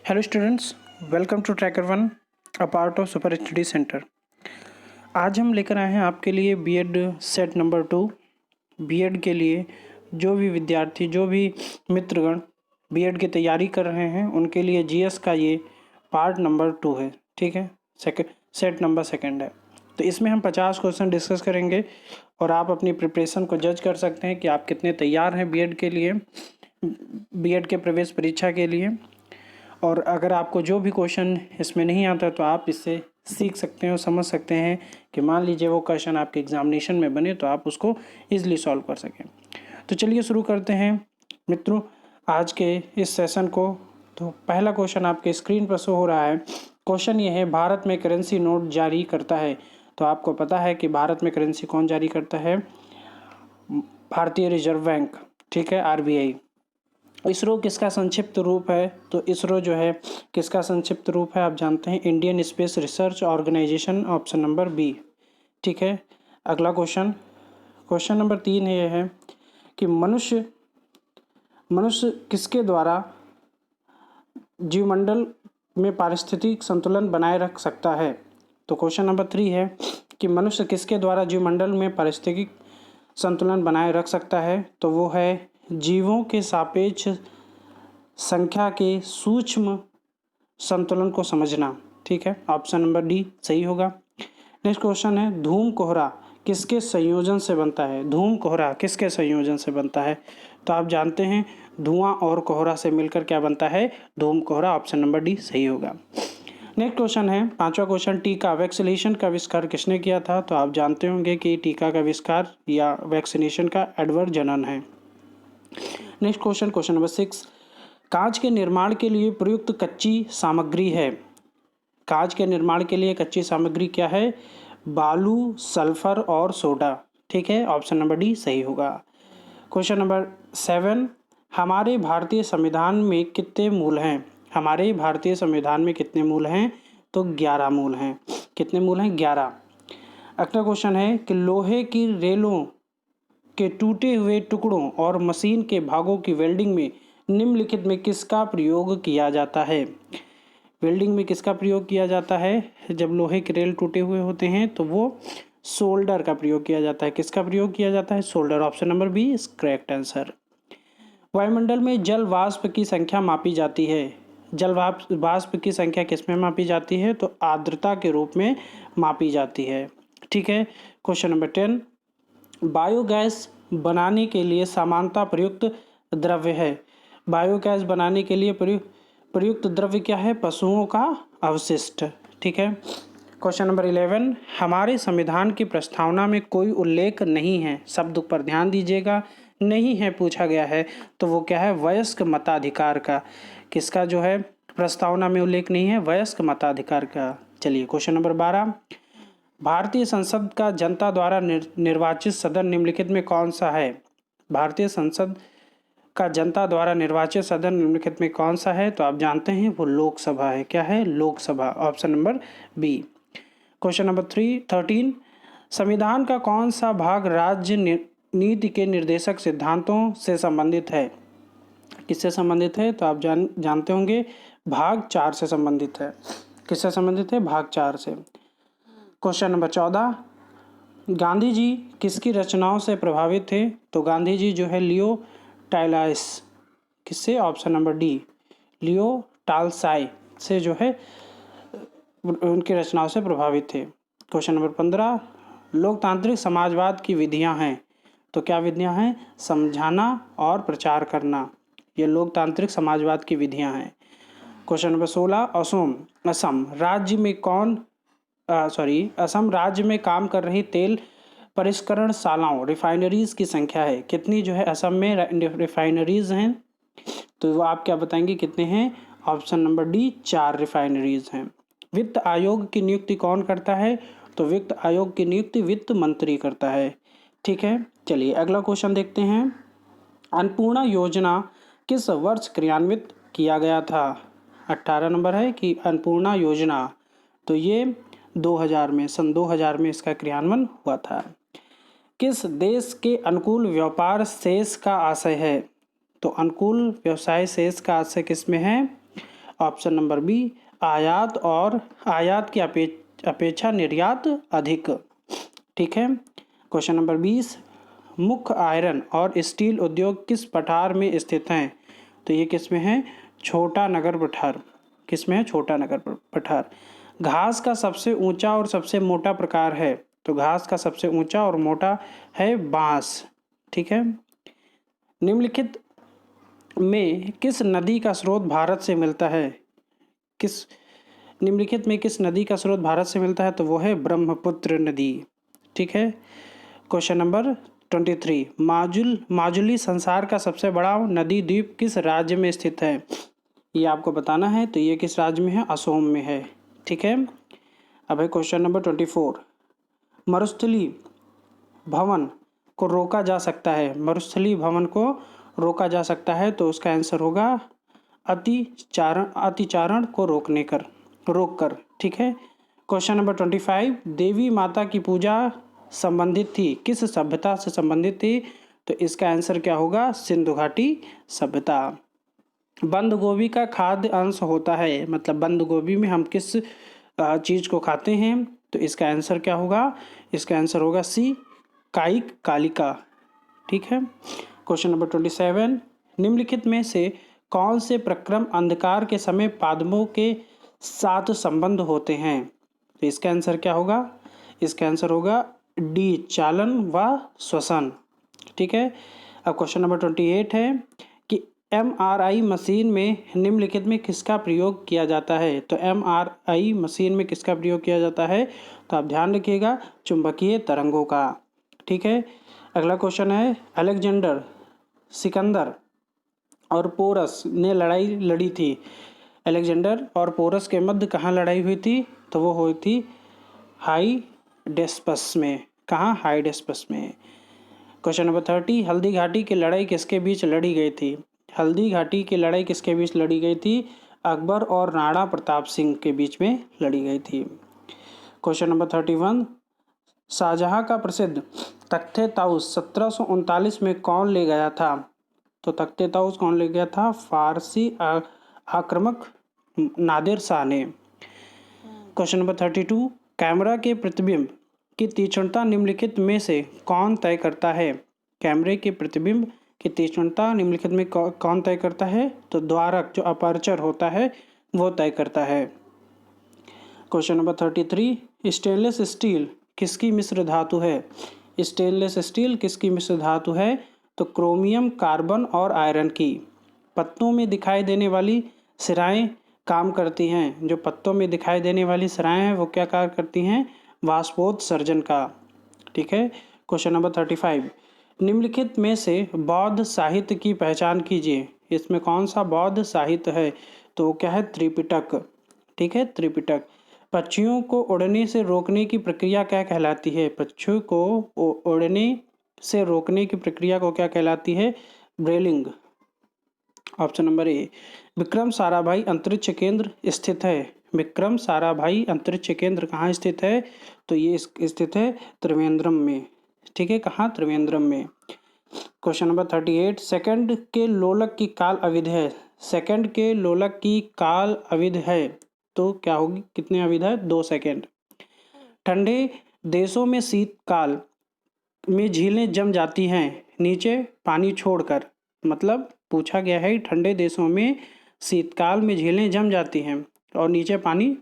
Hello students, welcome to tracker one, a part of super study centre. आज हम लेकर आए हैं आपके लिए बीएड सेट नंबर 2। बीएड के लिए जो भी विद्यार्थी, जो भी मित्रगण बीएड की तैयारी कर रहे हैं, उनके लिए जीएस का ये पार्ट नंबर 2 है। ठीक है, सेट नंबर 2 है। तो इसमें हम 50 क्वेश्चन डिस्कस करेंगे और आप अपनी प्रिपरेशन को जज कर सकते हैं कि आप कितने तैयार हैं बीएड के लिए, बीएड के प्रवेश परीक्षा के लिए। और अगर आपको जो भी क्वेश्चन इसमें नहीं आता तो आप इससे सीख सकते हैं और समझ सकते हैं कि मान लीजिए वो क्वेश्चन आपके एग्जामिनेशन में बने तो आप उसको ईजिली सॉल्व कर सकें। तो चलिए शुरू करते हैं मित्रों आज के इस सेशन को। तो पहला क्वेश्चन आपके स्क्रीन पर शो हो रहा है। क्वेश्चन ये है, भारत में करेंसी नोट जारी करता है। तो आपको पता है कि भारत में करेंसी कौन जारी करता है? भारतीय रिजर्व बैंक। ठीक है, आरबीआई। इसरो किसका संक्षिप्त रूप है? तो इसरो जो है किसका संक्षिप्त रूप है आप जानते हैं, Indian space research organisation, option number B. ठीक है, अगला क्वेश्चन नंबर 3 ये है कि मनुष्य किसके द्वारा जीवमंडल में पारिस्थितिक संतुलन बनाए रख सकता है? तो क्वेश्चन नंबर 3 है कि मनुष्य किसके द्वारा जीवमंडल में पारिस्थितिक संतुलन बनाए रख सकता है? तो वो है जीवों के सापेक्ष संख्या के सूक्ष्म संतुलन को समझना। ठीक है, ऑप्शन नंबर डी सही होगा। नेक्स्ट क्वेश्चन है, धूम कोहरा किसके संयोजन से बनता है? धूम कोहरा किसके संयोजन से बनता है? तो आप जानते हैं धुआं और कोहरा से मिलकर क्या बनता है? धूम कोहरा। ऑप्शन नंबर डी सही होगा। नेक्स्ट क्वेश्चन है, 5वां क्वेश्चन, टीका वैक्सीनेशन का आविष्कार किसने किया था? तो आप जानते होंगे कि टीका का आविष्कार या वैक्सीनेशन का एडवर्ड जनन है। नेक्स्ट क्वेश्चन नंबर 6, कांच के निर्माण के लिए प्रयुक्त कच्ची सामग्री है। कांच के निर्माण के लिए कच्ची सामग्री क्या है? बालू, सल्फर और सोडा। ठीक है, ऑप्शन नंबर डी सही होगा। क्वेश्चन नंबर 7, हमारे भारतीय संविधान में कितने मूल हैं? हमारे भारतीय संविधान में कितने मूल हैं? तो 11 मूल हैं। कितने मूल हैं? 11। अगला क्वेश्चन है कि लोहे की रेलों के टूटे हुए टुकड़ों और मशीन के भागों की वेल्डिंग में निम्नलिखित में किसका प्रयोग किया जाता है? वेल्डिंग में किसका प्रयोग किया जाता है? जब लोहे के रेल टूटे हुए होते हैं तो वो सोल्डर का प्रयोग किया जाता है। किसका प्रयोग किया जाता है? Solder. Option number B is correct answer. वायुमंडल में जल वाष्प की संख्या मापी जाती है। जल वाष्प की संख्या किस में मापी जाती है? तो आर्द्रता के रूप में मापी जाती है। ठीक है, क्वेश्चन नंबर 10, बायोगैस बनाने के लिए सामान्यतः प्रयुक्त द्रव्य है। बायोगैस बनाने के लिए प्रयुक्त द्रव्य क्या है? पशुओं का अवशिष्ट। ठीक है, क्वेश्चन नंबर 11, हमारे संविधान की प्रस्तावना में कोई उल्लेख नहीं है। शब्द पर ध्यान दीजिएगा, नहीं है पूछा गया है तो वो क्या है? वयस्क मताधिकार का। किसका जो है प्रस्तावना में उल्लेख नहीं है? वयस्क मताधिकार का। चलिए क्वेश्चन नंबर 12, भारतीय संसद का जनता द्वारा निर्वाचित सदन निम्नलिखित में कौन सा है? भारतीय संसद का जनता द्वारा निर्वाचित सदन निम्नलिखित में कौन सा है? तो आप जानते हैं वो लोकसभा है। क्या है? Lok Sabha. Option number B. Question number 13, संविधान का कौन सा भाग राज्य नीति के निर्देशक सिद्धांतों से संबंधित है? किससे संबंधित है? तो आप जानते होंगे भाग 4 से संबंधित है। किससे संबंधित है? भाग 4 से। क्वेश्चन नंबर 14, गांधी जी किसकी रचनाओं से प्रभावित थे? तो गांधी जी जो है लियो टालस्टॉय। किससे? ऑप्शन नंबर डी, लियो टालस्टॉय से जो है उनकी रचनाओं से प्रभावित थे। क्वेश्चन नंबर 15, लोकतांत्रिक समाजवाद की विधियां हैं। तो क्या विधियां हैं? समझाना और प्रचार करना, ये लोकतांत्रिक समाजवाद की विधियां हैं। क्वेश्चन नंबर 16, असम राज्य में असम राज्य में काम कर रही तेल परिष्करणशालाओं, रिफाइनरीज की संख्या है। कितनी जो है असम में रिफाइनरीज हैं? तो वो आप क्या बताएंगे कितने हैं? ऑप्शन नंबर डी 4 रिफाइनरीज हैं। वित्त आयोग की नियुक्ति कौन करता है? तो वित्त आयोग की नियुक्ति वित्त मंत्री करता है। ठीक है, चलिए अगला क्वेश्चन देखते हैं। अन्नपूर्णा योजना किस वर्ष क्रियान्वित किया गया था? 18 नंबर है कि अन्नपूर्णा योजना, तो ये 2000 में, सन 2000 में इसका क्रियान्वयन हुआ था। किस देश के अनुकूल व्यापार शेष का आशय है? तो अनुकूल व्यवसाय शेष का आशय किस में है? ऑप्शन नंबर बी, आयात की अपेक्षा निर्यात अधिक। ठीक है। क्वेश्चन नंबर 20, मुख्य आयरन और स्टील उद्योग किस पठार में स्थित हैं? तो ये किस में है? छोटा नगर पठार। किस में है? छोटा नगर पठार। घास का सबसे ऊंचा और सबसे मोटा प्रकार है? तो घास का सबसे ऊंचा और मोटा है बांस। ठीक है। निम्नलिखित में किस नदी का स्रोत भारत से मिलता है? निम्नलिखित में किस नदी का स्रोत भारत से मिलता है? तो वो है ब्रह्मपुत्र नदी। ठीक है। क्वेश्चन नंबर 23, माजुली संसार का सबसे बड़ा नदी द्वीप किस राज्य में स्थित है? ये आपको बताना है। तो ये किस राज्य में है? असम में है। ठीक है। अब है क्वेश्चन नंबर 24, मरुस्थली भवन को रोका जा सकता है? मरुस्थली भवन को रोका जा सकता है तो उसका आंसर होगा अतिचारण को रोककर। ठीक है। क्वेश्चन नंबर 25, देवी माता की पूजा संबंधित थी, किस सभ्यता से संबंधित थी? तो इसका आंसर क्या होगा? सिंधु घाटी सभ्यता। बंद गोभी का खाद्य अंश होता है, मतलब बंद गोभी में हम किस चीज़ को खाते हैं? तो इसका आंसर क्या होगा? इसका आंसर होगा सी, कायिक कालिका। ठीक है। क्वेश्चन नंबर 27, निम्नलिखित में से कौन से प्रक्रम अंधकार के समय पादपों के साथ संबंध होते हैं? तो इसका आंसर क्या होगा? इसका आंसर होगा डी, चालन व श्वसन। ठीक है। अब क्वेश्चन नंबर 28 है कि MRI मशीन में निम्नलिखित में किसका प्रयोग किया जाता है? तो MRI मशीन में किसका प्रयोग किया जाता है? तो आप ध्यान रखिएगा, चुंबकीय तरंगों का। ठीक है। अगला क्वेश्चन है, अलेक्जेंडर, सिकंदर और पोरस ने लड़ाई लड़ी थी। अलेक्जेंडर और पोरस के मध्य कहाँ लड़ाई हुई थी? तो वो हुई थी हाइडेस्पस में। कहाँ? हाइडेस्पस में। क्वेश्चन नंबर 30, हल्दी घाटी की लड़ाई किसके बीच लड़ी गई थी? हल्दी घाटी की लड़ाई किसके बीच लड़ी गई थी? अकबर और राणा प्रताप सिंह के बीच में लड़ी गई थी। क्वेश्चन नंबर 31, शाहजहां का प्रसिद्ध तख्ते ताउस 1739 में कौन ले गया था? तो तख्ते ताउस कौन ले गया था? फारसी आक्रमक नादिर शाह ने। क्वेश्चन नंबर 32, कैमरा के प्रतिबिंब की तीक्ष्णता निम्नलिखित में से कौन तय करता है? कैमरे के प्रतिबिंब की तीक्ष्णता निम्नलिखित में कौन तय करता है? तो द्वारक, जो अपर्चर होता है, वो तय करता है। क्वेश्चन नंबर 33, स्टेनलेस स्टील किसकी मिश्र धातु है? स्टेनलेस स्टील किसकी मिश्र धातु है? तो क्रोमियम, कार्बन और आयरन की। पत्तों में दिखाई देने वाली सिराएं काम करती हैं। जो पत्तों में दिखाई देने वाली सिराएं हैं वो क्या कार्य करती हैं? वाष्पोत्सर्जन का। ठीक है। क्वेश्चन नंबर 35, निम्नलिखित में से बौद्ध साहित्य की पहचान कीजिए। इसमें कौन सा बौद्ध साहित्य है? तो क्या है? त्रिपिटक। ठीक है, त्रिपिटक। पक्षियों को उड़ने से रोकने की प्रक्रिया क्या कहलाती है? पक्षियों को उड़ने से रोकने की प्रक्रिया को क्या कहलाती है? Brailing. Option number A, Vikram Sarabhai अंतरिक्ष केंद्र स्थित है। विक्रम साराभाई अंतरिक्ष केंद्र कहाँ स्थित है? तो ये स्थित है त्रिवेंद्रम में। ठीक है, कहाँ? त्रिवेंद्रम में। क्वेश्चन नंबर 38, सेकंड के लोलक की काल अवधि है। सेकंड के लोलक की काल अवधि है तो क्या होगी? कितने अवधि है? 2 सेकंड। ठंडे देशों में शीतकाल में झीलें जम जाती हैं नीचे पानी छोड़कर। मतलब पूछा गया है ठंडे देशों में शीतकाल में झीलें जम जाती हैं और नीचे पानी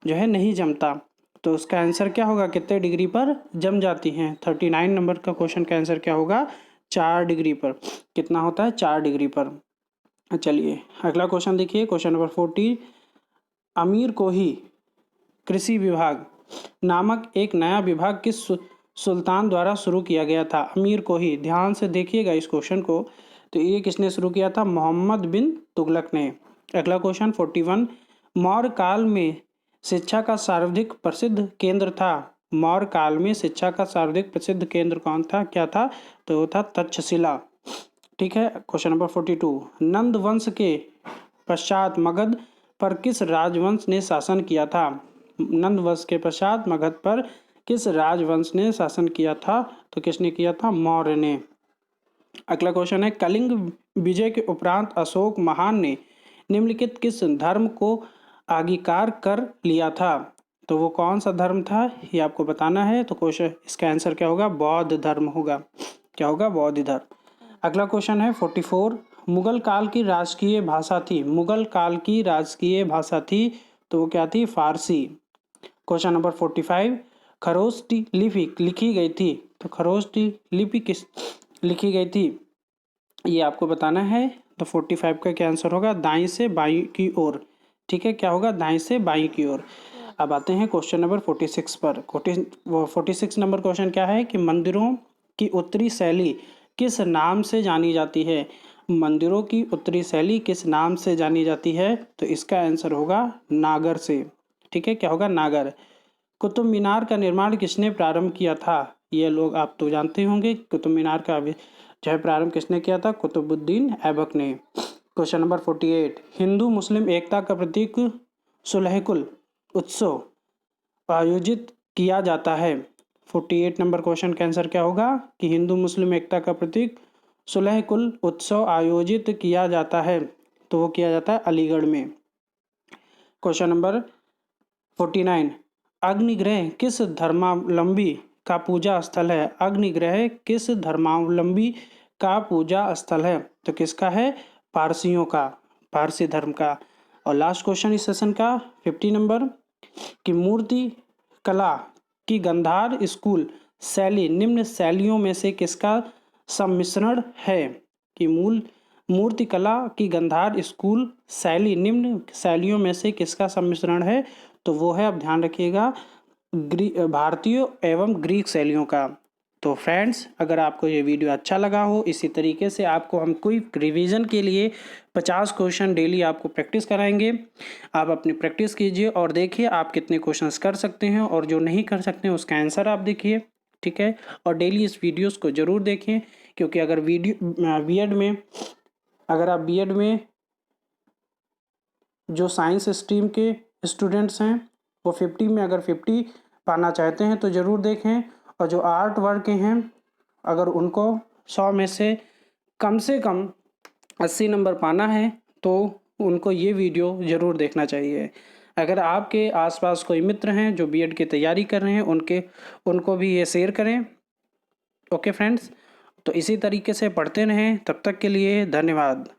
जो है नहीं जमता, तो उसका आंसर क्या होगा? कितने डिग्री पर जम जाती हैं? 39 नंबर का क्वेश्चन का आंसर क्या होगा? 4 डिग्री पर। कितना होता है? 4 डिग्री पर। चलिए अगला क्वेश्चन देखिए, क्वेश्चन नंबर 40, अमीर कोही कृषि विभाग नामक एक नया विभाग किस सुल्तान द्वारा शुरू किया गया था? अमीर कोही, ध्यान से देखिएगा इस क्वेश्चन को। तो ये किसने शुरू किया था? मोहम्मद बिन तुगलक ने। अगला क्वेश्चन 41, मौर्य काल में शिक्षा का सर्वाधिक प्रसिद्ध केंद्र था। मौर्य काल में शिक्षा का सर्वाधिक प्रसिद्ध केंद्र कौन था? क्या था? तो वो था तक्षशिला। ठीक है। क्वेश्चन नंबर 42, नंद वंश के पश्चात मगध पर किस राजवंश ने शासन किया था? नंद वंश के पश्चात मगध पर किस राजवंश ने शासन किया था? तो किसने किया था? मौर्य ने। अगला क्वेश्चन है, कलिंग विजय के उपरांत अशोक महान ने निम्नलिखित किस धर्म को अंगीकार कर लिया था? तो वो कौन सा धर्म था ये आपको बताना है। तो क्वेश्चन इसका आंसर क्या होगा? बौद्ध धर्म होगा। क्या होगा? बौद्ध धर्म। अगला क्वेश्चन है 44। मुगल काल की राजकीय भाषा थी। मुगल काल की राजकीय भाषा थी तो वो क्या थी? फारसी। Question number 45। खरोष्टी लिपि लिखी गई थी। तो खरोष्टी लिपि किस लिखी गई थी ये आपको बताना है। तो 45 का क्या आंसर होगा? दाईं से बाईं की ओर। ठीक है, क्या होगा? दाईं से बाईं की ओर। अब आते हैं क्वेश्चन नंबर 46 पर। 46 नंबर क्वेश्चन क्या है कि मंदिरों की उत्तरी शैली किस नाम से जानी जाती है? मंदिरों की उत्तरी शैली किस नाम से जानी जाती है? तो इसका आंसर होगा नागर से। ठीक है, क्या होगा? नागर। कुतुब मीनार का निर्माण किसने प्रारंभ किया था? ये लोग आप तो जानते होंगे। कुतुब मीनार का जो है प्रारंभ किसने किया था? कुतुबुद्दीन ऐबक ने। Question number 48। हिंदू मुस्लिम एकता का प्रतीक सुलहकुल उत्सव आयोजित किया जाता है। 48 नंबर क्वेश्चन का आंसर क्या होगा कि हिंदू मुस्लिम एकता का प्रतीक सुलहकुल उत्सव आयोजित किया जाता है। तो वो किया जाता है अलीगढ़ में। Question number 49। अग्निग्रह किस धर्मावलंबी का पूजा स्थल है? अग्निग्रह किस धर्मावलंबी का पूजा स्थल है? तो किसका है? पारसियों का, पारसी धर्म का। और लास्ट क्वेश्चन इस सेशन का 50 नंबर कि मूर्ति कला की गांधार स्कूल शैली निम्न शैलियों में से किसका सम्मिश्रण है? कि मूर्ति कला की गांधार स्कूल शैली निम्न शैलियों में से किसका सम्मिश्रण है? तो वो है, अब ध्यान रखिएगा, भारतीय एवं ग्रीक शैलियों का। तो फ्रेंड्स, अगर आपको ये वीडियो अच्छा लगा हो, इसी तरीके से आपको हम कोई रिवीजन के लिए 50 क्वेश्चन डेली आपको प्रैक्टिस कराएंगे। आप अपनी प्रैक्टिस कीजिए और देखिए आप कितने क्वेश्चंस कर सकते हैं, और जो नहीं कर सकते हैं उसका आंसर आप देखिए। ठीक है, और डेली इस वीडियोस को ज़रूर देखें, क्योंकि अगर अगर आप बीएड में जो साइंस स्ट्रीम के स्टूडेंट्स हैं वो 50 में अगर 50 पाना चाहते हैं तो ज़रूर देखें, और जो आर्ट वर्क के हैं अगर उनको 100 में से कम 80 नंबर पाना है तो उनको ये वीडियो ज़रूर देखना चाहिए। अगर आपके आसपास कोई मित्र हैं जो बीएड की तैयारी कर रहे हैं उनको भी ये शेयर करें। ओके फ्रेंड्स, तो इसी तरीके से पढ़ते रहें। तब तक के लिए धन्यवाद।